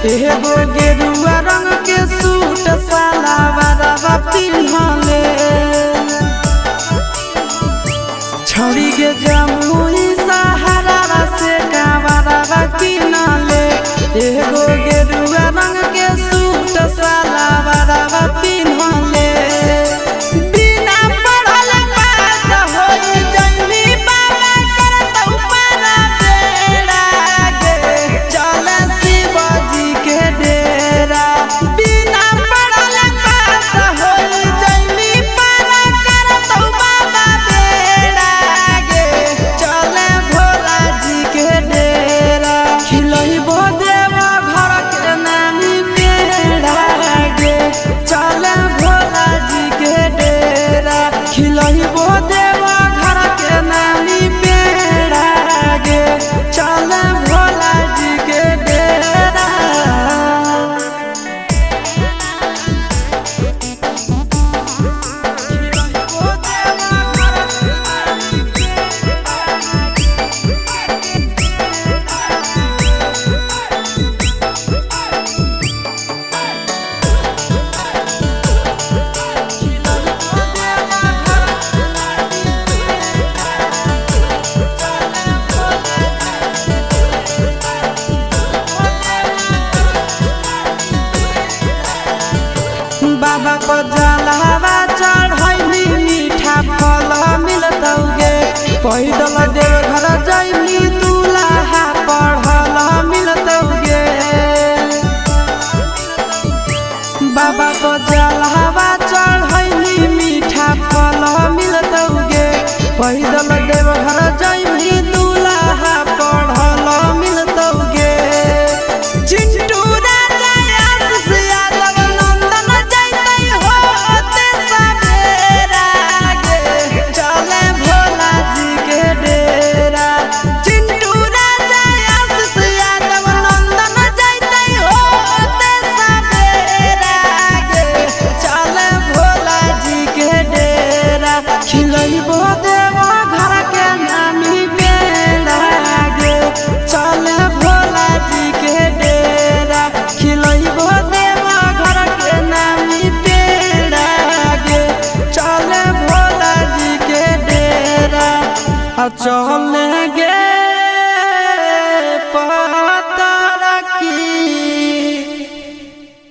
एगो गेरुआ रंग के सूट सलवारवा पिन्हले छौरी के जमुई सहारा से कावरवा किनले एगो गेरुआ रंग के सूट सलवारवा पिन्हले बाबा को जलावा चढ़ैली मीठा फल मिलतौगे पैदल देव घर जैली दूल्हा पढ़ल मिलतौगे बाबा को जलावा चढ़ैली मीठा फल मिलतौगे पैदल देव घर जैली दूल्हा पढ़ल मिलतौगे चिंटू चले